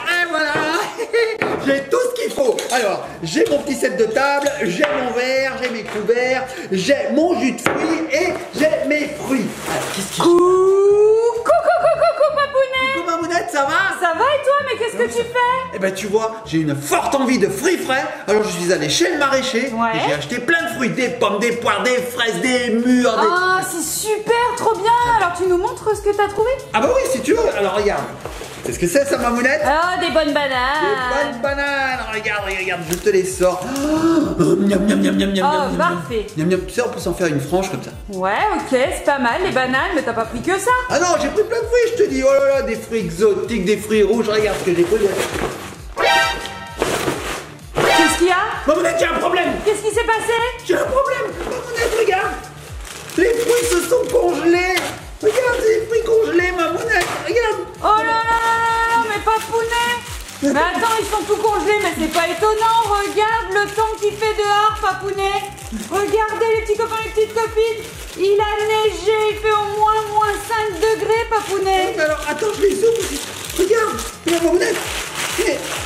Et voilà. J'ai tout ce qu'il faut. Alors, j'ai mon petit set de table, j'ai mon verre, j'ai mes couverts, j'ai mon jus de fruits et j'ai mes fruits. Alors, qu'est-ce qu'il y a? Coucou, Papounet. Coucou Mamounette, ça va? Ça va et toi? Mais qu'est-ce que tu fais? Eh ben tu vois, j'ai une forte envie de fruits frais. Alors je suis allé chez le maraîcher Ouais. et j'ai acheté plein de fruits, des pommes, des poires, des fraises, des mûres, des... Ah, c'est super, trop bien. Alors tu nous montres ce que t'as trouvé? Ah bah oui, si tu veux. Alors regarde. C'est ce que c'est ça, Mamounette? Ah, des bonnes Des bananes. bonnes bananes. Regarde, je te les sors. Oh, miam, miam, miam, miam, miam, Oh, miam, parfait. miam, miam. Tu sais, on peut s'en faire une franche comme ça. Ouais, ok, c'est pas mal les bananes, mais t'as pas pris que ça. Ah non, j'ai pris plein de fruits, je te dis. Oh là là, des fruits exotiques, des fruits rouges. Regarde ce que j'ai pris. Qu'est-ce qu'il y a? Mamounette, j'ai un problème. Qu'est-ce qui s'est passé? J'ai un problème. Mamounette, regarde. Les fruits se sont congelés. Regarde, c'est des fruits congelés, Mamounette. Regarde. Oh là là là là, mais Papounet. Mais attends, ils sont tout congelés, mais c'est pas étonnant. Regarde le temps qu'il fait dehors, Papounet. Regardez les petits copains, les petites copines. Il a neigé, il fait au moins -5 degrés, Papounet. Mais alors, attends, je les ouvre aussi. Regarde, Mamounette.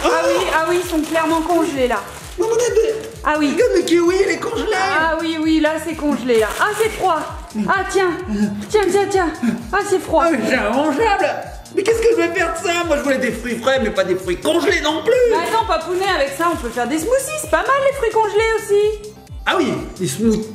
Ah oui, ils sont clairement congelés là. Mamounette, Ah oui. regarde le kiwi, il est congelé. Ah oui, là c'est congelé là. Ah c'est froid. Ah tiens. Ah c'est froid. Ah, mais c'est immangeable. Mais qu'est-ce que je vais faire de ça? Moi, je voulais des fruits frais, mais pas des fruits congelés non plus. Mais attends, Papounet, avec ça on peut faire des smoothies. C'est pas mal les fruits congelés aussi. Ah oui, les smoothies.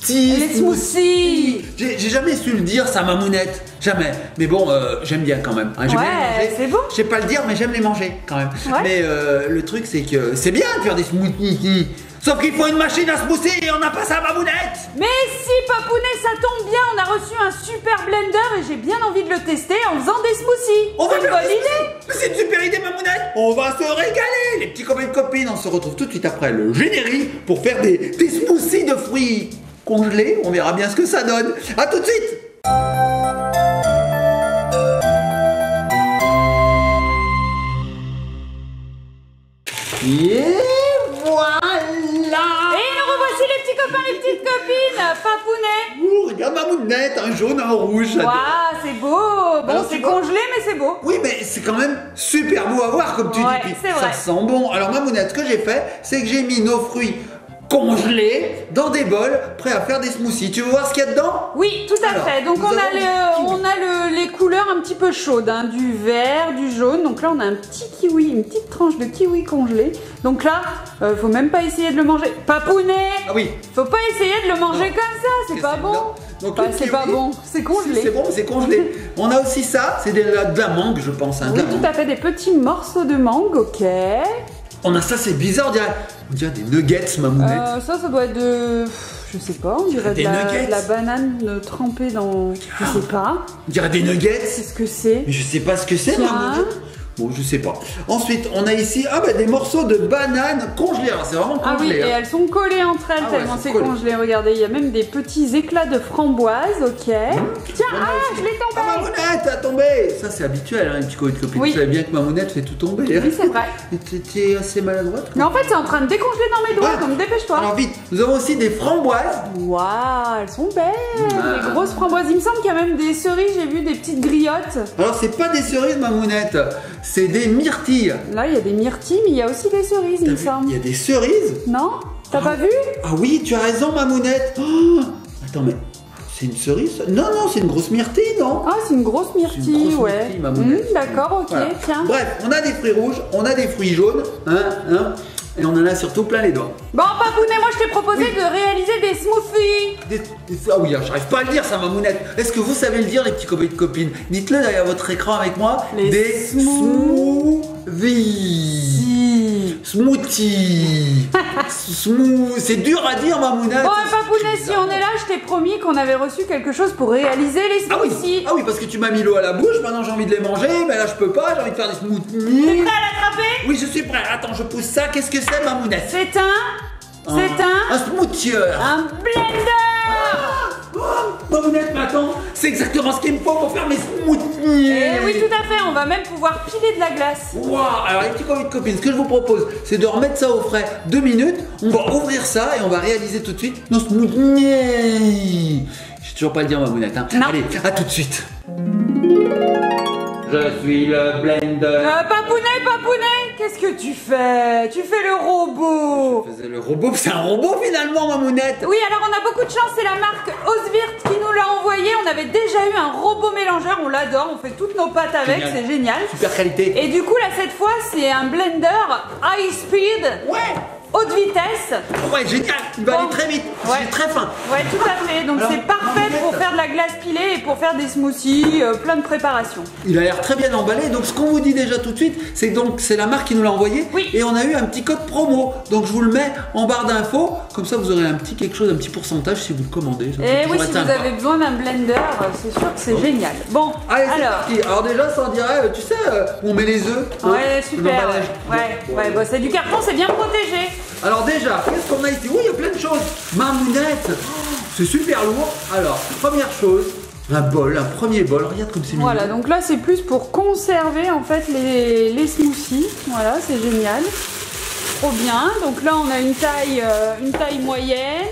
Les smoothies. J'ai jamais su le dire, ça, Mamounette. Jamais. Mais bon, j'aime bien quand même. Hein, j'aime bien les Ouais, manger. c'est bon. Je sais pas le dire, mais j'aime les manger quand même. Ouais. Mais le truc, c'est que c'est bien de faire des smoothies. Sauf qu'il faut une machine à smoothie et on n'a pas ça, Mamounette. Mais si Papounet, ça tombe bien, on a reçu un super blender et j'ai bien envie de le tester en faisant des smoothies. On va C'est une faire bonne des idée. smoothies. Mais c'est une super idée, Mamounette. On va se régaler. Les petits copains et copines, on se retrouve tout de suite après le générique pour faire des smoothies de fruits congelés. On verra bien ce que ça donne. À tout de suite. Et voilà. Et nous revoici les petits copains, les petites copines. Papounet. Ouh, regarde Mamounette, un jaune, un rouge. Waouh, c'est beau. Bon, Alors, c'est tu vois congelé, mais c'est beau. Oui, mais c'est quand même super beau à voir, comme tu Ouais, dis. Puis c'est vrai. ça sent bon. Alors, Mamounette, ce que j'ai fait, c'est que j'ai mis nos fruits congelés dans des bols, prêts à faire des smoothies. Tu veux voir ce qu'il y a dedans? Oui, tout à Alors, fait. Donc nous on a, avons les couleurs un petit peu chaudes, hein, du vert, du jaune. Donc là on a un petit kiwi, une petite tranche de kiwi congelé. Donc là, faut même pas essayer de le manger. Papounet, Ah oui. faut pas essayer de le manger comme ça, c'est Qu'est-ce pas que bon. c'est? Donc, Bah, le c'est kiwi, pas bon, c'est congelé. C'est bon, c'est congelé. On a aussi ça, c'est de la mangue, je pense. Hein, de Oui, la mangue. tout à fait, des petits morceaux de mangue, ok. On a ça, c'est bizarre, on dirait des nuggets, Mamounette. Ça doit être de... Je sais pas, on dirait Des de nuggets. la banane trempée dans... Je sais pas. On dirait des nuggets. C'est ce que c'est. Mais je sais pas ce que c'est, Tiens. Mamounette. Bon, je sais pas. Ensuite, on a ici des morceaux de banane congelés. Alors, c'est vraiment Ah oui, congelé. et elles sont collées entre elles Ah ouais, tellement elles sont c'est collées. congelé. Regardez, il y a même des petits éclats de framboise, ok. Tiens, je l'ai tombé. Ah, Mamounette a tombé. Ça, c'est habituel, hein, les petits copines. Oui. Vous savez bien que Mamounette fait tout tomber. Oui, c'est vrai. T'es assez maladroite. Mais en fait, c'est en train de décongeler dans mes doigts, Ouais. donc dépêche-toi. Alors, vite, nous avons aussi des framboises. Waouh, elles sont belles, Ah. les grosses framboises. Il me semble qu'il y a même des cerises, j'ai vu des petites griottes. Alors, c'est pas des cerises, Mamounette. C'est des myrtilles. Là, il y a des myrtilles, mais il y a aussi des cerises, il me Il semble. y a des cerises. Non? T'as pas vu? Ah oui, tu as raison, Mamounette. Oh, attends, mais c'est une cerise? Non, non, c'est une grosse myrtille, non? Ah, c'est une grosse myrtille, C'est une grosse ouais. myrtille, Mamounette. D'accord, ok, Voilà. tiens. Bref, on a des fruits rouges, on a des fruits jaunes, et on en a surtout plein les doigts. Bon, Papounet, moi je t'ai proposé de réaliser des smoothies. Ah oui, j'arrive pas à le dire ça, Mamounette. Est-ce que vous savez le dire, les petits copains et copines? Dites-le derrière votre écran avec moi. Les des smoothies. Smoothie. C'est dur à dire, Mamounette. Bon, Papounet, si on est là, je t'ai promis qu'on avait reçu quelque chose pour réaliser les Ah oui. smoothies. Ah oui, parce que tu m'as mis l'eau à la bouche, maintenant j'ai envie de les manger, mais là je peux pas, j'ai envie de faire des T'es smoothies. prêt à l'attraper? Oui, je suis prêt. Attends, je pousse ça. Qu'est-ce que c'est, Mamounette? C'est un smoothieur. un blender. Mamounette, mais attends, c'est exactement ce qu'il me faut pour faire mes smoothies. Eh oui, tout à fait, on va même pouvoir piler de la glace. Waouh. Alors les petits copains et copines, ce que je vous propose, c'est de remettre ça au frais 2 minutes. On va ouvrir ça et on va réaliser tout de suite nos smoothies. Je sais toujours pas le dire, Mamounette. Hein. Non. Allez, à tout de suite. Je suis le blender. Papounet, qu'est-ce que tu fais? Tu fais le robot. Je faisais le robot, c'est un robot finalement, Mamounette. Oui, alors on a beaucoup de chance, c'est la marque Oswirt qui nous l'a envoyé. On avait déjà eu un robot mélangeur, on l'adore, on fait toutes nos pâtes avec, c'est génial. Super qualité. Et du coup, là, cette fois, c'est un blender high speed. Ouais. Haute vitesse. Ouais, génial. Il va aller très vite. Ouais. C'est très fin. Ouais, tout à fait. Donc c'est parfait pour faire de la glace pilée et pour faire des smoothies, plein de préparations. Il a l'air très bien emballé. Donc ce qu'on vous dit déjà tout de suite, c'est donc c'est la marque qui nous l'a envoyé. Oui. Et on a eu un petit code promo. Donc je vous le mets en barre d'infos. Comme ça vous aurez un petit quelque chose, un petit pourcentage si vous le commandez. Et oui, si vous avez besoin d'un blender, c'est sûr que c'est génial. Bon, allez, alors déjà ça on dirait, tu sais, où on met les œufs. Ouais, super. Ouais, bon, c'est du carton, c'est bien protégé. Alors déjà, qu'est-ce qu'on a ici? Oui, il y a plein de choses. Mamounette, c'est super lourd. Alors, première chose, un premier bol. Regarde comme c'est mignon. Voilà, donc là c'est plus pour conserver en fait les smoothies. Voilà, c'est génial. Trop bien. Donc là on a une taille moyenne.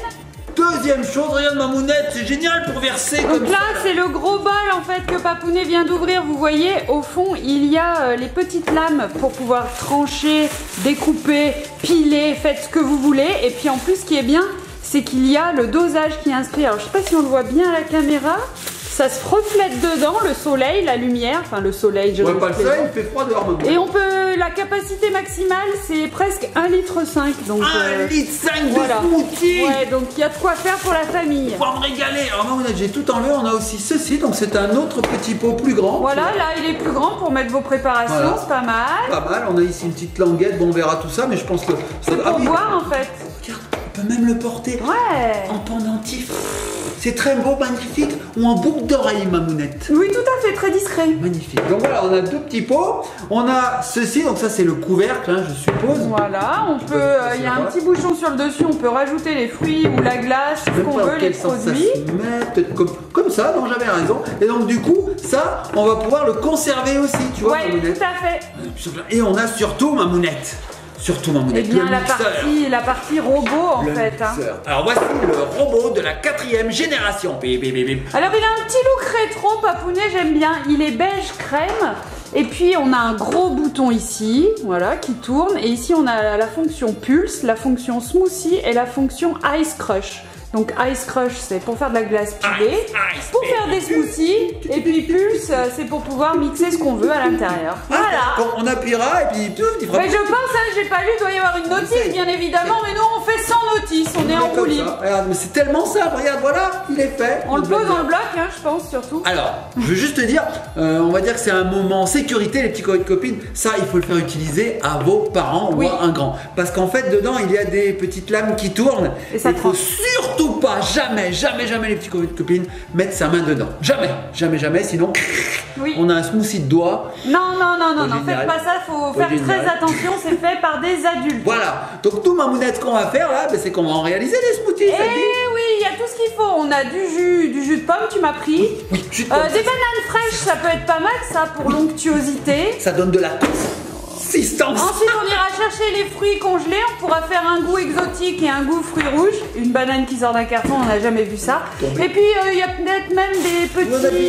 Deuxième chose, regarde Mamounette, c'est génial pour verser. Donc là, c'est le gros bol en fait que Papounet vient d'ouvrir. Vous voyez, au fond, il y a les petites lames pour pouvoir trancher, découper, piler, faites ce que vous voulez. Et puis en plus, ce qui est bien, c'est qu'il y a le dosage qui est inscrit. Alors, je sais pas si on le voit bien à la caméra. Ça se reflète dedans, le soleil, la lumière, enfin le soleil, je vois pas le soleil, il fait froid dehors maintenant. Et on peut, la capacité maximale, c'est presque 1,5 litre. Donc, 1,5 litre voilà. De smoothie. Ouais, donc il y a de quoi faire pour la famille. On va me régaler. Alors moi, j'ai tout enlevé, on a aussi ceci, donc c'est un autre petit pot plus grand. Voilà, là il est plus grand pour mettre vos préparations, voilà. C'est pas mal. Pas mal, on a ici une petite languette, bon on verra tout ça, mais je pense que... C'est pour boire en fait. Regarde, on peut même le porter en pendentif. C'est très beau, magnifique, ou en boucle d'oreille, Mamounette. Oui, tout à fait, très discret. Magnifique. Donc voilà, on a deux petits pots. On a ceci, donc ça c'est le couvercle, hein, je suppose. Voilà, on peut, il y a un petit bouchon sur le dessus, on peut rajouter les fruits ou la glace, ce qu'on veut, les produits. Peut-être comme ça, non, j'avais raison. Et donc du coup, ça, on va pouvoir le conserver aussi, tu vois, Mamounette. Tout à fait. Et on a surtout, Mamounette. Surtout Mamounette, eh bien, la partie robot en fait. Hein. Alors voici le robot de la 4e génération. Bip, bip, bip, bip. Alors il a un petit look rétro, Papounet, j'aime bien. Il est beige crème. Et puis on a un gros bouton ici, voilà, qui tourne. Et ici on a la fonction pulse, la fonction smoothie et la fonction ice crush. Donc Ice Crush, c'est pour faire de la glace pilée, pour faire des smoothies, et puis Pulse, c'est pour pouvoir mixer ce qu'on veut à l'intérieur. Voilà. Quand on appuiera et puis tout, il fera... Mais je pense, j'ai pas lu, il doit y avoir une notice, bien évidemment, mais nous on fait sans notice, on est en roue libre. Regarde, mais c'est tellement simple, regarde, voilà, il est fait. On le pose dans le bloc, hein, je pense, surtout. Alors, je veux juste te dire, on va dire que c'est un moment sécurité, les petits copains et copines. Ça, il faut le faire utiliser à vos parents ou à un grand. Parce qu'en fait, dedans, il y a des petites lames qui tournent. Et ça faut surtout pas, jamais les petits copains et copines mettre sa main dedans. Jamais, sinon on a un smoothie de doigts. Non, faites pas ça, faut faire très attention, c'est fait par des adultes. Voilà, donc tout Mamounette, ce qu'on va faire là, c'est qu'on va en réaliser des smoothies. Oui, il y a tout ce qu'il faut. On a du jus de pomme, tu m'as pris. Oui, jus de pomme. Des bananes fraîches, ça peut être pas mal ça pour l'onctuosité. Ça donne de la consistance. Ensuite, on ira chercher les fruits congelés. On pourra faire un goût exotique et un goût fruits rouges. Une banane qui sort d'un carton, on n'a jamais vu ça. Et puis, il y a peut-être même des petits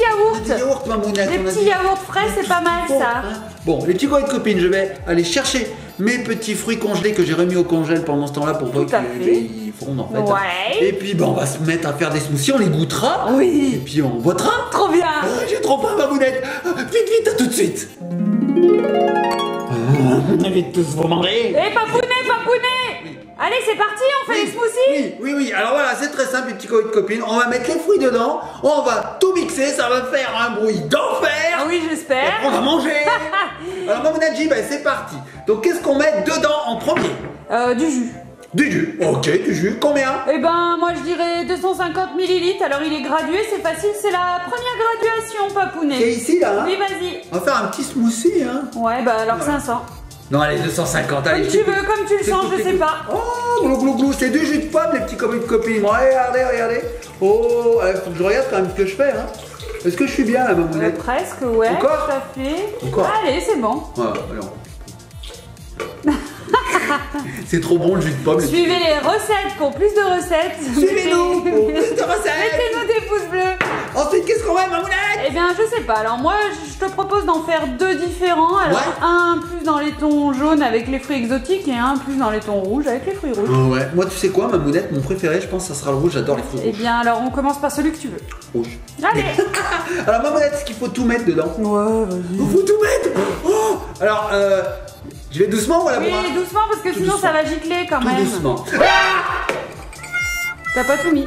yaourts. Des yaourts, Mamounette. Des petits yaourts frais, c'est pas mal ça. Bon, les petits copains et copines, je vais aller chercher mes petits fruits congelés que j'ai remis au congèle pendant ce temps-là pour qu'ils fondent en fait. Ouais. Et puis, on va se mettre à faire des smoothies, on les goûtera. Oui. Et puis, on votera. Trop bien. J'ai trop faim, Mamounette. Vite, à tout de suite. Vite tous vous manger. Eh, Papounet. Allez, c'est parti, on fait les smoothies. Oui. Alors voilà, c'est très simple, les petits copains et copines. On va mettre les fruits dedans, on va tout mixer, ça va faire un bruit d'enfer. Oui, j'espère. On va manger. Alors, Mamounette, c'est parti. Donc, qu'est-ce qu'on met dedans en premier? Du jus. Du jus, ok, du jus, combien? Eh ben, moi je dirais 250 ml. Alors il est gradué, c'est facile, c'est la première graduation, Papounet. Et ici, là? Oui, vas-y. On va faire un petit smoothie, hein? Ouais, bah alors 500. Non, allez, 250, allez. Comme tu le sens, je sais pas. Oh, glou, c'est du jus de pomme, les petits copains et copines. Regardez. Oh, faut que je regarde quand même ce que je fais, hein. Est-ce que je suis bien, là, Mamounette? Presque, ouais. Encore? Tout à fait. Encore? Allez, c'est bon. Ouais, alors. C'est trop bon le jus de pomme. Suivez les recettes pour plus de recettes. Suivez-nous pour plus de recettes. Mettez-nous des pouces bleus. Ensuite, qu'est-ce qu'on met, Mamounette? Eh bien, je sais pas. Alors moi, je te propose d'en faire 2 différents. Alors, Ouais. un plus dans les tons jaunes avec les fruits exotiques et un plus dans les tons rouges avec les fruits rouges. Ouais. Moi, tu sais quoi, Mamounette, mon préféré, je pense que ça sera le rouge. J'adore les fruits Eh rouges. bien, alors on commence par celui que tu veux. Rouge. Allez. Alors, Mamounette, est-ce qu'il faut tout mettre dedans? Ouais, Il vas-y. faut tout mettre. Oh. Alors, je vais doucement ou à la Oui, bourre? doucement parce que Tout sinon doucement. ça va gicler quand Tout même. doucement. T'as pas tout mis.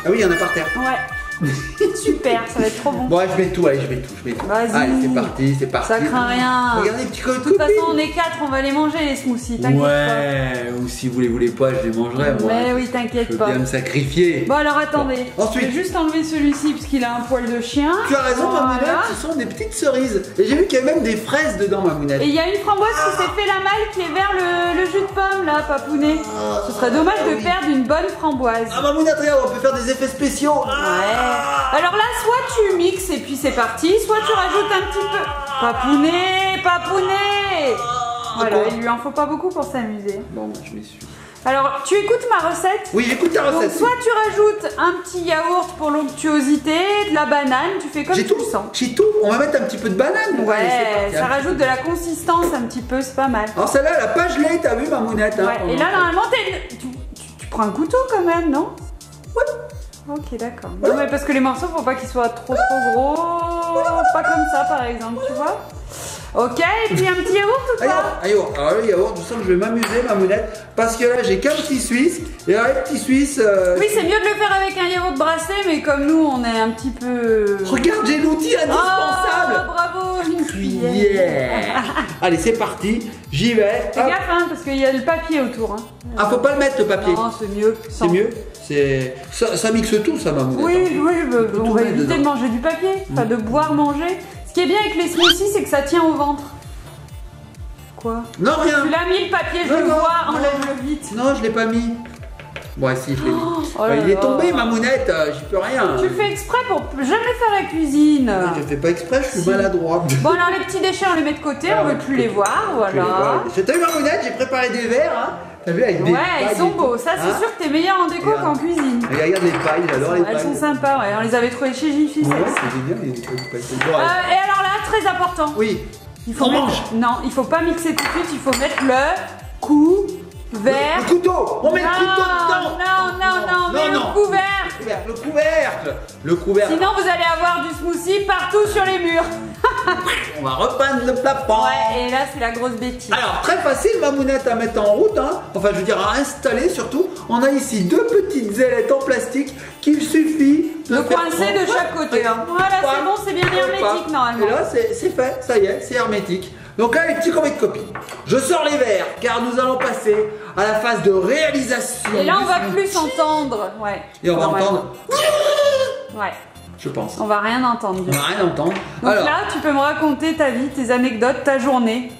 Ah oui, il y en a par terre. Ouais. Super, ça va être trop bon. Bon, ouais, je mets tout, allez, je mets tout. Vas-y. Allez, c'est parti, c'est parti. Ça craint rien. Regardez, petit code De toute façon, on est 4, on va les manger les smoothies, t'inquiète Ouais, ou si vous les voulez pas, je les mangerai, pas. moi. Mais oui, Je t'inquiète peux pas. bien me sacrifier. Bon alors attendez, Bon, ensuite. je vais juste enlever celui-ci parce qu'il a un poil de chien. Tu as raison, Voilà. Mamounette, ce sont des petites cerises. Et j'ai vu qu'il y avait même des fraises dedans, Mamounette. Et il y a une framboise qui s'est fait la malle qui est vers le jus de pomme là, papounet. Ce serait dommage de perdre une bonne framboise. Ah, Mamounette, regarde, on peut faire des effets spéciaux. Ouais. Alors là, soit tu mixes et puis c'est parti, soit tu rajoutes un petit peu. Papounet. Voilà, Bon. il lui en faut pas beaucoup pour s'amuser. Bon, bah, je m'essuie. Alors, tu écoutes ma recette? Oui, j'écoute ta Donc recette. soit tu rajoutes un petit yaourt pour l'onctuosité, de la banane, tu fais comme J'ai tu tout, le sens. j'ai tout. On va mettre un petit peu de banane. Allez, c'est Ouais, parti, ça hein. rajoute de la consistance un petit peu, c'est pas mal. Alors celle-là, elle a pas gelé, t'as vu, Mamounette, hein, Ouais, et là normalement tu prends un couteau quand même, non? Ouais. Ok, d'accord. Voilà. Non, mais parce que les morceaux, faut pas qu'ils soient trop gros. Pas comme ça par exemple, tu vois. Ok, et puis un petit yaourt ou pas? Alors le yaourt, je sens que je vais m'amuser, Mamounette, parce que là j'ai qu'un petit Suisse, et alors les petits Suisses... Oui, c'est mieux de le faire avec un yaourt brassé, mais comme nous on est un petit peu... Regarde, j'ai l'outil indispensable. Oh, bravo, une cuillère. Yeah. Allez, c'est parti, j'y vais. Fais Hop. gaffe, hein, parce qu'il y a le papier autour. Hein. Ah, faut pas le mettre, le papier. Non, c'est mieux. C'est mieux. Ça mixe tout, ça, Mamounette. Oui, hein. oui, bah, peut on tout va mettre éviter de dedans. manger du papier, enfin de boire, manger. Ce qui est bien avec les smoothies, c'est que ça tient au ventre. Quoi? Non, rien. Tu l'as mis le papier, je Non, le non, vois, non. enlève-le vite. Non, je l'ai pas mis. Bon, si, je l'ai mis. Oh là Il est là. tombé, Mamounette, j'y peux rien. Tu le fais exprès pour jamais faire la cuisine. Je fais pas exprès, je suis Si. maladroit. Bon alors les petits déchets on les met de côté, on veut plus les voir, voilà. T'as vu, Mamounette, j'ai préparé des verres, hein. T'as vu, avec des Ouais, pailles ils sont et tout. beaux, ça c'est Hein. sûr que t'es meilleur en déco Regarde. qu'en cuisine. Regarde les pailles, j'adore les pailles. Elles sont sympas, ouais, on les avait trouvées chez Jiffy. Ouais, celles-ci. c'est génial, les pailles. Bon, Et allez. alors là, très important. Oui. Il faut On mettre... mange. Non, il faut pas mixer tout de suite, il faut mettre le couvert. Le couteau. On met le couteau dedans. Non, mais le couvercle. Le couvercle. Le couvercle. Sinon vous allez avoir du smoothie partout sur les murs. On va repeindre le plafond. Ouais, et là c'est la grosse bêtise. Alors, très facile, Mamounette, à mettre en route, hein. Enfin, je veux dire, à installer surtout. On a ici 2 petites ailettes en plastique qu'il suffit de Le faire coincer de prendre. chaque côté. Hein. Voilà, c'est bon, c'est bien hermétique normalement. Et là, c'est fait, ça y est, c'est hermétique. Donc là, les petits combien de copies. Je sors les verres, car nous allons passer à la phase de réalisation. Et là on du va smoothie. plus entendre. Ouais. Et on va Normalement. entendre, Ouais, je pense. on va rien entendre. On va rien entendre. Donc Alors, là, tu peux me raconter ta vie, tes anecdotes, ta journée.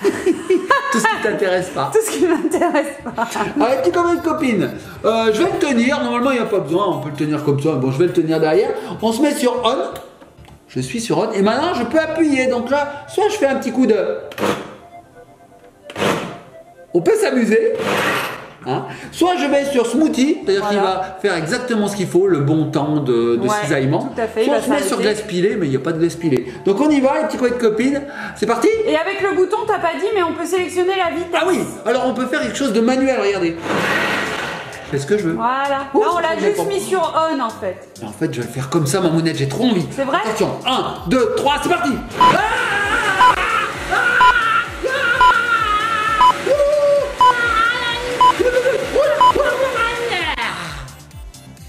tout ce qui t'intéresse pas. Tout ce qui m'intéresse pas. Allez, petit combien de copines. Je vais le tenir. Normalement, il n'y a pas besoin. On peut le tenir comme ça. Bon, je vais le tenir derrière. On se met sur on. Je suis sur on. Et maintenant, je peux appuyer. Donc là, soit je fais un petit coup de... On peut s'amuser. Hein. Soit je vais sur smoothie, c'est-à-dire qu'il Voilà. va faire exactement ce qu'il faut, le bon temps de Ouais, cisaillement. tout à fait, il Soit va je mets sur s'arrêter. glace pilée, mais il n'y a pas de glace pilée. Donc on y va, les petits coups de copines. C'est parti. Et avec le bouton, t'as pas dit, mais on peut sélectionner la vitesse. Ah oui, alors on peut faire quelque chose de manuel, regardez. Je fais ce que je veux. Voilà. Ouh, Là, on l'a ça juste dépend. mis sur on en fait. En fait, je vais le faire comme ça, Mamounette, j'ai trop envie. C'est vrai? Attention, 1, 2, 3, c'est parti.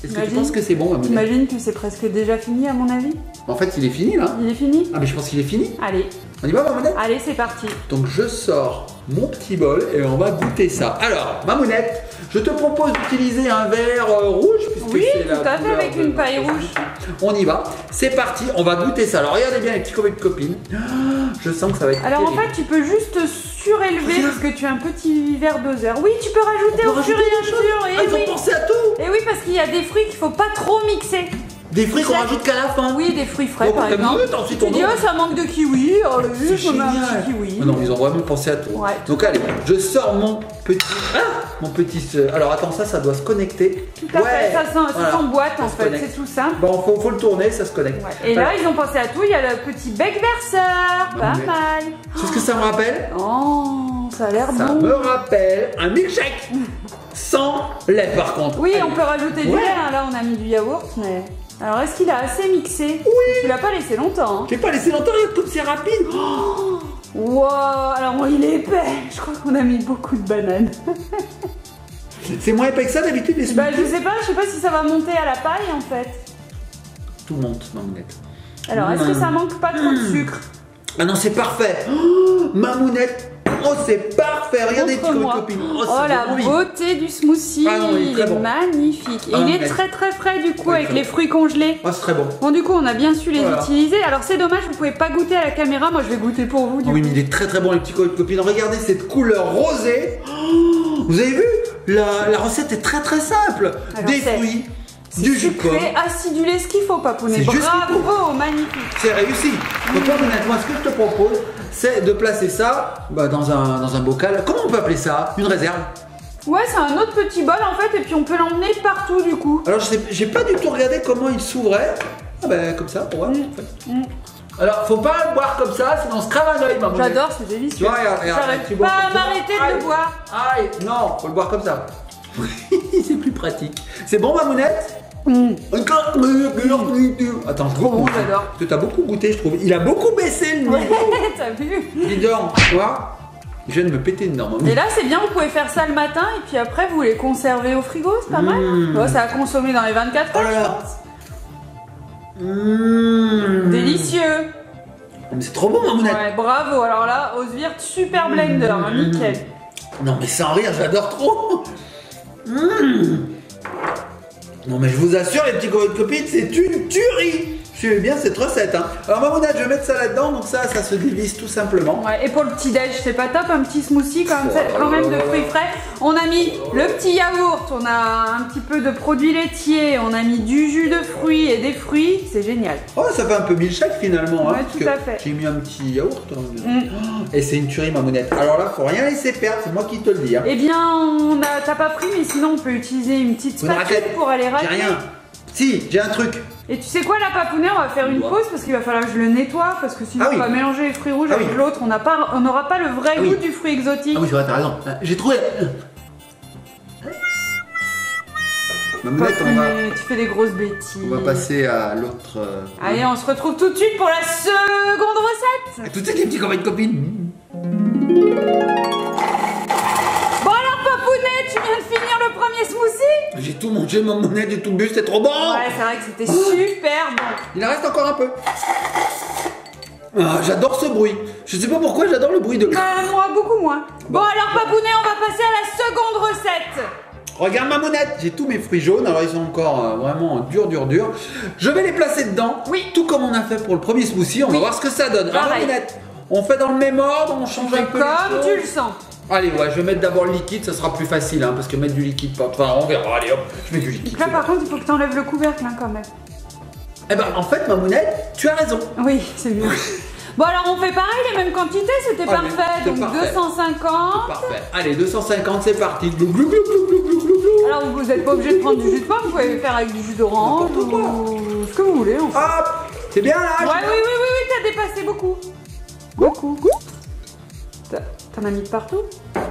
Est-ce que tu Imagine. penses que c'est bon, Mamounette? T'imagines que c'est presque déjà fini à mon avis? En fait, il est fini, là. Il est fini? Ah, mais je pense qu'il est fini. Allez, On y va, Mamounette? allez, c'est parti. Donc, je sors mon petit bol et on va goûter ça. Alors, Mamounette, je te propose d'utiliser un verre rouge. puisque Oui, c'est la tout à fait, couleur avec de une notre paille smoothie. rouge. On y va, c'est parti, on va goûter ça. Alors regardez bien les petits copains de copines. Je sens que ça va être Alors en terrible. fait, tu peux juste surélever parce que tu as un petit verre doseur. Oui, tu peux rajouter On peut au fur et rajouter à des choses. mesure. Ah, ils ont pensé à tout. Et oui, parce qu'il y a des fruits qu'il faut pas trop mixer. Des fruits qu'on rajoute qu'à la fin. Oui, des fruits frais Donc, par exemple. ensuite, Tu dis, oh, ça manque de kiwi. Oh, c'est je mets un génial. petit kiwi. Non, ils ont vraiment pensé à tout. Ouais. Donc allez, je sors mon petit. Alors attends, ça doit se connecter. Tout à fait, ça voilà. s'emboîte en se fait, connecte. c'est tout simple. Bon, faut le tourner, ça se connecte. Ouais. Et là, ils ont pensé à tout. Il y a le petit bec verseur. Pas mais- mal. C'est ce que ça me rappelle. Oh, ça a l'air Ça bon. me rappelle un milkshake. Sans lait par contre. Oui, Allez. on peut rajouter du Ouais. lait. Hein. Là, on a mis du yaourt. Mais... Alors, est-ce qu'il a assez mixé? Oui. Tu l'as pas laissé longtemps. Hein. J'ai pas laissé longtemps, regarde comme c'est rapide. Wow, alors bon, il est épais. Je crois qu'on a mis beaucoup de bananes. C'est moins épais que ça d'habitude les Bah, smoothies. je sais pas si ça va monter à la paille en fait. Tout monte, Mamounette. Alors, est-ce que ça manque pas trop de sucre? Ah non, c'est parfait. Oh, Mamounette. Oh, c'est parfait. Regardez, petites Montre-moi. copines. Oh, ça la donne envie. beauté du smoothie. Ah non, il est très bon. magnifique. Et Ah, il est mais- très très frais du coup Oui, avec très les bon. fruits congelés. Oh, c'est très bon. Bon, du coup, on a bien su les Voilà. utiliser. Alors, c'est dommage, vous pouvez pas goûter à la caméra. Moi, je vais goûter pour vous. Du Oui, coup. mais il est très très bon, les petits copines. Regardez cette couleur rosée. Oh, vous avez vu la recette est très très simple. Alors, Des c'est- fruits, du jus de pomme. Sucré, acidulé, ce qu'il faut, Papounet. C'est juste ce qu'il Bravo, magnifique. C'est réussi. Donc, Mamounette, moi, ce que je te propose, c'est de placer ça dans un bocal. Comment on peut appeler ça? Une réserve. Ouais, c'est un autre petit bol en fait, et puis on peut l'emmener partout du coup. Alors, j'ai pas du tout regardé comment il s'ouvrait. Ah ben, comme ça, pour voir. en fait. Alors, faut pas le boire comme ça, sinon on se crame un œil, Mamounette. J'adore, c'est Tu délicieux. vois, regarde, tu J'arrive bois pas à comme ça. m'arrêter de Aïe. le boire. Aïe, non, faut le boire comme ça. C'est plus pratique. C'est bon, Mamounette? Attends, je Trop bon, goûte. j'adore. Parce que t'as beaucoup goûté, je trouve. Il a beaucoup baissé le niveau. T'as vu? Dis donc, tu vois, je viens de me péter une norme. Et là, c'est bien, vous pouvez faire ça le matin, et puis après, vous les conservez au frigo, c'est pas mal. Ouais, ça a consommé dans les 24 Oh heures, là je là. pense. Délicieux. Mais c'est trop bon, Mamounette. Ouais, bravo. Alors là, Oswirt, super blender, hein, nickel. Non, mais sans rire, j'adore trop. Non, mais je vous assure, les petits copines, c'est une tuerie. Suivez bien cette recette. Hein. Alors, Mamounette, je vais mettre ça là-dedans, donc ça se dévisse tout simplement. Ouais, et pour le petit déj, c'est pas top, un petit smoothie quand même de fruits frais. On a mis le petit yaourt, on a un petit peu de produits laitiers, on a mis du jus de fruits et des fruits, c'est génial. Oh, ça fait un peu milkshake finalement. Ouais, hein, tout parce à que fait. J'ai mis un petit yaourt. Oh, et c'est une tuerie, Mamounette. Alors là, faut rien laisser perdre, c'est moi qui te le dis. Hein. Eh bien, t'as pas pris, mais sinon on peut utiliser une petite Une spatule raclette. pour aller J'ai racler. rien. Si, j'ai un truc. Et tu sais quoi, la Papounet, on va faire une pause parce qu'il va falloir que je le nettoie parce que sinon Ah oui. on va mélanger les fruits rouges Ah avec oui. l'autre, on n'aura pas le vrai Ah oui. goût du fruit exotique. Ah oui, c'est vrai, t'as raison. J'ai trouvé. Mamounette, Papounet, tu fais des grosses bêtises. on va passer à l'autre. Allez, on se retrouve tout de suite pour la seconde recette. À tout de suite, les petits copines. Bon alors Papounet, tu viens de finir le premier smoothie? J'ai tout mangé, Mamounette, j'ai tout bu, c'était trop bon. Ouais, c'est vrai que c'était super bon. Il en reste encore un peu. Ah, j'adore ce bruit. Je sais pas pourquoi j'adore le bruit de. Moi, beaucoup moins. Bon alors Papounet, on va passer à la seconde recette. Regarde Mamounette, j'ai tous mes fruits jaunes, alors ils sont encore vraiment durs. Je vais les placer dedans, Oui. tout comme on a fait pour le premier smoothie, on va voir ce que ça donne. Alors Pareil. Mamounette, on fait dans le même ordre, on change un peu les Comme choses. tu le sens. Allez, ouais, je vais mettre d'abord le liquide, ça sera plus facile, hein, parce que mettre du liquide, enfin on verra, allez hop, je mets du liquide. Donc là par contre, il faut que tu enlèves le couvercle hein, quand même. Eh ben en fait Mamounette, tu as raison. Oui, c'est mieux. Bon alors on fait pareil, les mêmes quantités, c'était Allez, parfait. c'est Donc parfait. 250. Parfait. Allez, 250, c'est parti. Glou, glou, glou, glou, glou, glou, glou, glou. Alors vous n'êtes pas obligé de prendre du jus de pomme, vous pouvez faire avec du jus d'orange N'importe quoi. ou ce que vous voulez. En fait. Hop, c'est bien là. Ouais, oui, t'as dépassé beaucoup. Beaucoup. T'en as mis de partout?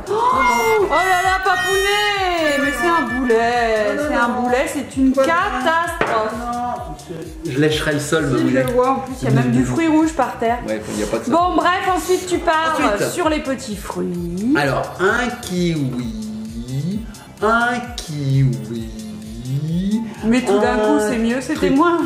Oh là là, Papounet! Mais c'est un boulet! Non, C'est un non. boulet, c'est une Pas- catastrophe! Je lècherai le sol, Si je le Mamounette. vois, en plus, il y a même du fruit rouge par terre. Ouais, il n'y a pas de ça. Bon, bref, ensuite tu pars Ensuite. sur les petits fruits. Alors, un kiwi. Mais tout d'un coup, c'est mieux, c'était moins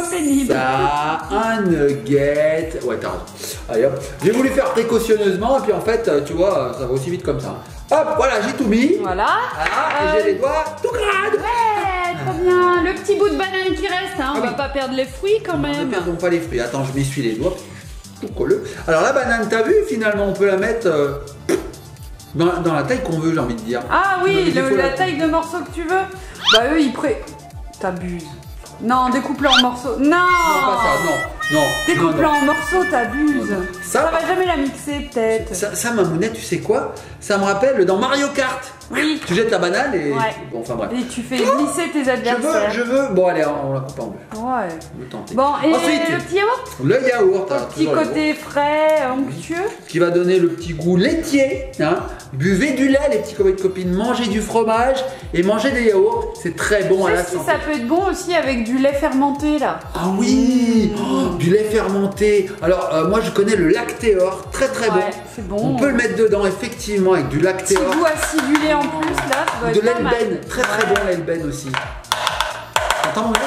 pénible. Ça, un nugget. Ouais, t'as raison. Allez hop. J'ai voulu faire précautionneusement, et puis en fait, tu vois, ça va aussi vite comme ça. Hop, voilà, j'ai tout mis. Voilà. Voilà, et j'ai les doigts tout crades. Ouais, trop bien. Le petit bout de banane qui reste, hein, on Ah va oui. pas perdre les fruits quand Ne même. perdons pas les fruits. Attends, je m'essuie les doigts. Tout colleux. Alors la banane, t'as vu, finalement, on peut la mettre dans la taille qu'on veut, j'ai envie de dire. Ah oui, Il faut la taille de morceau que tu veux. Bah eux, ils T'abuses. Non, découpe-le en morceaux. Non. Non, pas ça, non. Non. Découpe-le en morceaux, t'abuses. Ça va jamais la mixer, peut-être. Ça, Mamounette, tu sais quoi? Ça me rappelle dans Mario Kart. Oui. Tu jettes la banane et... Ouais. Bon, enfin bref. Et tu fais glisser tes adversaires. Je veux... Bon, allez, on la coupe en deux. Ouais. On va tenter. Bon, et ensuite, le petit yaourt? Le yaourt. Un petit côté frais, onctueux. Ce qui va donner le petit goût laitier. Hein. Buvez du lait, les petits copains et copines. Mangez du fromage et mangez des yaourts. C'est très bon à la santé. Ça peut être bon aussi avec du lait fermenté, là. Ah oui, du lait fermenté. Alors, moi, je connais le lactéor. Très très bon. C'est bon. On peut le mettre dedans, effectivement, avec du lactéor. Petit goût acidulé en plus, là. Ça doit De être pas mal. l'elben. Très très bon, l'elben aussi. T'entends mon gars?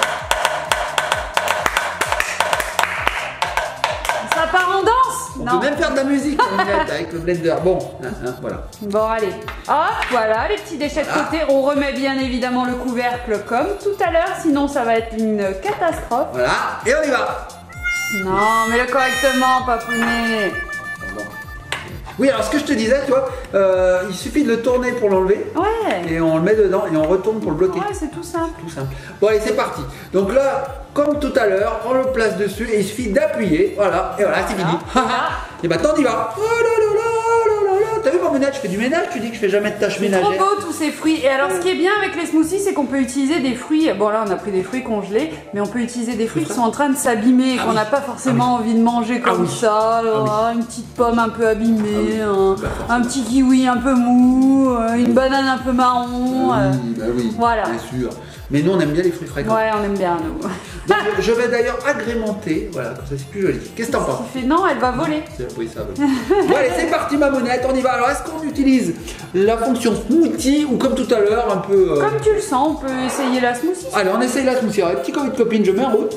Ça part en danse? On Non. peut même faire de la musique avec le blender. Bon, voilà. Bon, allez. Hop, voilà, les petits déchets de côté. On remet bien évidemment le couvercle comme tout à l'heure, sinon ça va être une catastrophe. Voilà, et on y va. Non, mets-le correctement, papounet. Oui, alors ce que je te disais, tu vois, il suffit de le tourner pour l'enlever. Ouais. Et on le met dedans et on retourne pour le bloquer. Ouais, c'est tout simple. Tout simple. Bon, allez, c'est parti. Donc là, comme tout à l'heure, on le place dessus et il suffit d'appuyer. Voilà, et voilà, c'est fini. Et maintenant, on y va. Oh là là là là là. T'as vu, Mamounette, je fais du ménage. Tu dis que je fais jamais de tâches ménagères. Trop beau tous ces fruits. Et alors, ce qui est bien avec les smoothies, c'est qu'on peut utiliser des fruits. Bon, là, on a pris des fruits congelés, mais on peut utiliser des fruits qui sont en train de s'abîmer et qu'on n'a pas forcément envie de manger comme ça. Alors, une petite pomme un peu abîmée, un petit kiwi un peu mou, une banane un peu marron. Oui, voilà. Bien sûr. Mais nous, on aime bien les fruits frais. Ouais, on aime bien, nous. Donc, je vais d'ailleurs agrémenter. Voilà, comme ça, c'est plus joli. Qu'est-ce que t'en penses? Non, elle va voler. Oui, ça va. Bon, allez, c'est parti, Mamounette, on y va. Alors, est-ce qu'on utilise la fonction smoothie ou comme tout à l'heure, un peu. Comme tu le sens, on peut essayer la smoothie. Allez, on essaye la smoothie. Alors, petit Covid copine, je mets en route.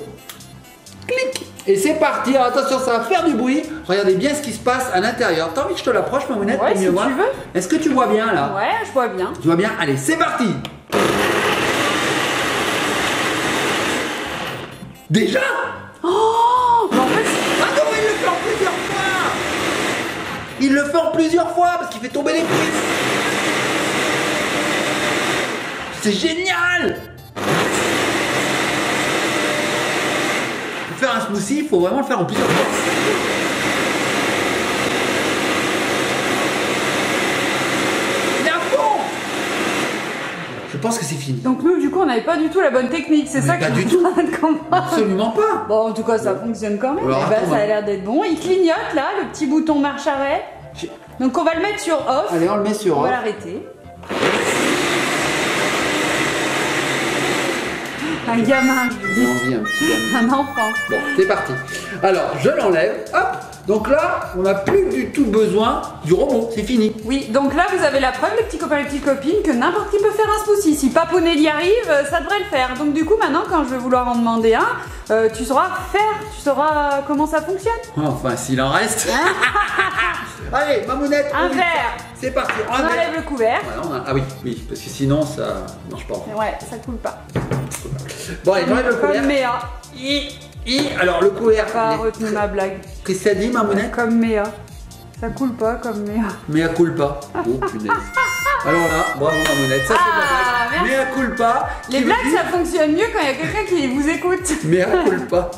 Clic. Et c'est parti. Alors, attention, ça va faire du bruit. Regardez bien ce qui se passe à l'intérieur. T'as envie que je te l'approche, Mamounette, Ouais, pour mieux si voir? tu veux. Est-ce que tu vois bien là? Ouais, je vois bien. Tu vois bien? Allez, c'est parti. Déjà? Oh, mais en fait, Ah non, il le fait en plusieurs fois. Il le fait en plusieurs fois parce qu'il fait tomber les fruits. C'est génial. Pour faire un smoothie, il faut vraiment le faire en plusieurs fois. Il est à fond. Je pense que c'est fini. donc nous, du coup, on n'avait pas du tout la bonne technique. C'est Mais ça pas que du je tout. suis en train de comprendre. Absolument pas. Bon, en tout cas, ça fonctionne quand même. Alors, Eh ben, attends, ça a l'air d'être bon. Il clignote là, le petit bouton marche arrêt. Donc on va le mettre sur off. Allez, on le met sur On va off. l'arrêter. Un gamin, je J'ai dis. envie un petit peu. Un enfant. Bon, c'est parti. Alors, je l'enlève. Hop. Donc là, on n'a plus du tout besoin du robot. C'est fini. Oui, donc là, vous avez la preuve, les petits copains et les petites copines, que n'importe qui peut faire un smoothie. Si Papounet y arrive, ça devrait le faire. Donc du coup, maintenant, quand je vais vouloir en demander un, tu sauras faire, tu sauras comment ça fonctionne. Enfin, s'il en reste. Allez, Mamounette. Un on y verre. va. C'est parti. On enlève le couvercle. Voilà, ah oui, oui, parce que sinon, ça marche pas. Ouais, ça coule pas. Bon, allez, j'enlève le Comme couvercle. Méa. Alors, le couvercle. Pas il est retenu ma blague. Qu'est-ce que ça dit, Mamounette? Comme Méa. Ça coule pas comme Méa. Mais à culpa. Oh, punaise. Alors là, bravo, Mamounette. Ça, c'est de la blague. merci. Mais à culpa. Les blagues, ça fonctionne mieux quand il y a quelqu'un qui vous écoute. Mais à culpa.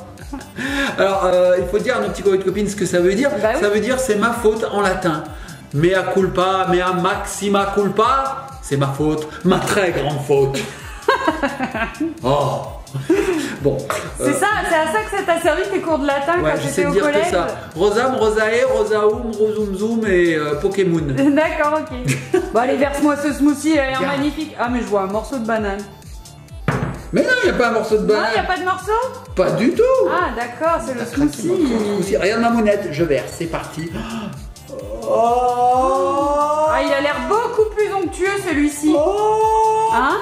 Alors, il faut dire à nos petits copains et copines ce que ça veut dire. Bah oui. Ça veut dire c'est ma faute en latin. Mea culpa, mea maxima culpa, c'est ma faute, ma très grande faute. Oh. Bon. C'est ça, c'est à ça que ça t'a servi tes cours de latin Ouais, quand je tu sais étais au dire collège. que ça. Rosam, Rosae, Rosaum, Rosum Zoom et Pokémon. D'accord, ok. Bon, allez, verse-moi ce smoothie, il a l'air Regarde. magnifique. Ah, mais je vois un morceau de banane. Mais non, il n'y a pas un morceau de Non, banane. il n'y a pas de morceau? Pas du tout. Ah, d'accord, c'est le smoothie. Smoothie. Regarde ma monette, je verse, c'est parti. Oh. Ah, il a l'air beaucoup plus onctueux celui-ci. Oh. Hein?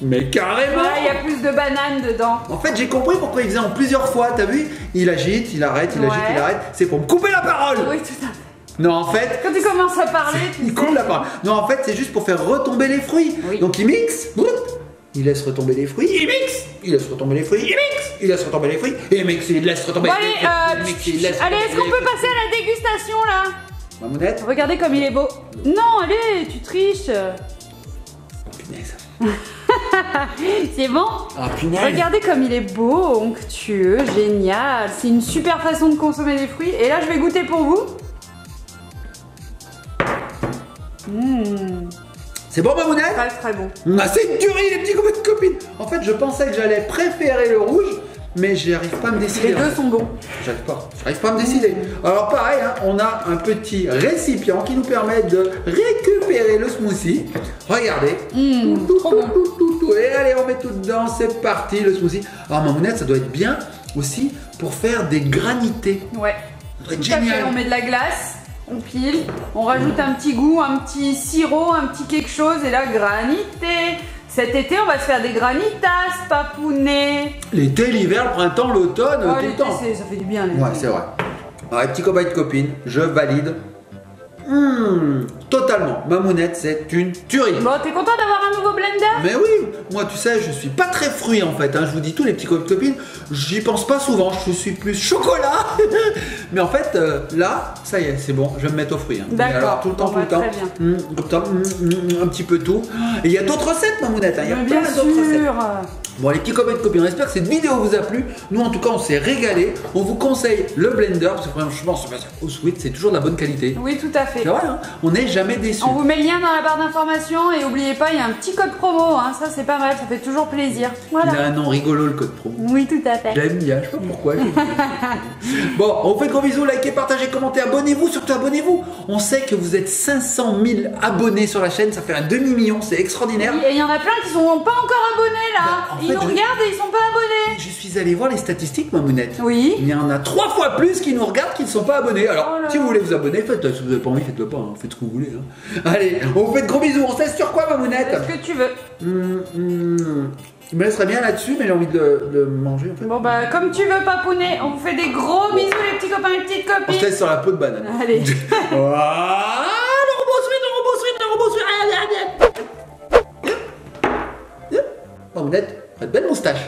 Mais carrément. Ouais, il y a plus de bananes dedans. En fait, j'ai compris pourquoi il faisait en plusieurs fois. T'as vu? Il agite, il arrête, il agite, Ouais. il arrête. C'est pour me couper la parole. Oui, tout à fait. Non, en fait, Quand tu commences à parler, tu il coupe sais. la parole. Non, en fait, c'est juste pour faire retomber les fruits. Oui. Donc il mixe. Boum. Il laisse retomber les fruits. Il mixe. Il laisse retomber les fruits. Il mixe. Il laisse retomber les fruits. Il mixe. Il laisse retomber Bon, les fruits. allez, Il mixe, il laisse allez, retomber est-ce qu'on les peut fruits. passer à la dégustation là? Ma monette. Regardez comme il est beau. Non, allez, tu triches. Punaise. C'est bon? Ah punaise. Regardez comme il est beau, onctueux, génial. C'est une super façon de consommer des fruits. Et là, je vais goûter pour vous. C'est bon, Mamounette? Très très bon. Ah, c'est une tuerie, les petits copains de copines. En fait, je pensais que j'allais préférer le rouge, mais j'arrive pas à me décider. Les deux sont bons. J'arrive pas à me décider. Alors pareil, hein, on a un petit récipient qui nous permet de récupérer le smoothie. Regardez. Trop bon. Et allez, on met tout dedans, c'est parti le smoothie. Alors Mamounette, ça doit être bien aussi pour faire des granités. Ouais. Ça doit être Tout à fait, génial. on met de la glace, on pile, on rajoute un petit goût, un petit sirop, un petit quelque chose et là, granité. Cet été, on va se faire des granitas, papounet. L'été, l'hiver, le printemps, l'automne, Oh, tout le l'été, temps. ça fait du bien. l'été. Ouais, c'est vrai. Alors, les petits copains de copines, je valide. Totalement. Mamounette, c'est une tuerie. Bon, t'es content d'avoir un nouveau blender? Mais oui, moi tu sais, je suis pas très fruit en fait, hein. Je vous dis tous les petits copains de copines, j'y pense pas souvent, je suis plus chocolat. Mais en fait, là, ça y est, c'est bon, je vais me mettre aux fruits. Hein. D'accord. Alors tout le temps, Bon, tout le bah, temps. très bien. Tout le temps, un petit peu tout. Et il y a d'autres recettes, Mamounette, hein. Il y a Bien plein d'autres recettes. sûr. Bon, les petits copains de copines, j'espère que cette vidéo vous a plu. Nous, en tout cas, on s'est régalé. On vous conseille le blender parce que franchement, au sweet, c'est toujours de la bonne qualité. Oui, tout à fait. C'est vrai, hein, on n'est jamais déçu. On vous met le lien dans la barre d'information et n'oubliez pas, il y a un petit code promo, hein. Ça c'est pas mal, ça fait toujours plaisir. Il a Voilà. un nom rigolo le code promo. Oui, tout à fait. J'aime bien, je sais pas pourquoi. Bon, on vous fait de gros bisous, likez, partagez, commentez, abonnez-vous, surtout abonnez-vous. On sait que vous êtes 500 000 abonnés sur la chaîne, ça fait un demi-million, c'est extraordinaire. Et il y en a plein qui sont pas encore abonnés là. Bah, en Ils fait, nous regardent et ils sont pas abonnés. Je suis allé voir les statistiques, Mamounette. Oui. Il y en a 3 fois plus qui nous regardent qui ne sont pas abonnés. Alors, Oh là si là. vous voulez vous abonner, faites-le. Si vous n'avez pas envie, faites-le pas. Hein. Faites ce que vous voulez. Hein. Allez, on vous fait de gros bisous. On se laisse sur quoi, Mamounette? Ce que tu veux. Je me laisserais bien là-dessus, mais j'ai envie de manger en fait. Bon bah comme tu veux papounet, on vous fait des gros bisous les petits copains et les petites On se copines. laisse sur la peau de banane. Allez. Ah, le robot sweet, le robot sweet, le robot sweet. Mamounette, une belle moustache.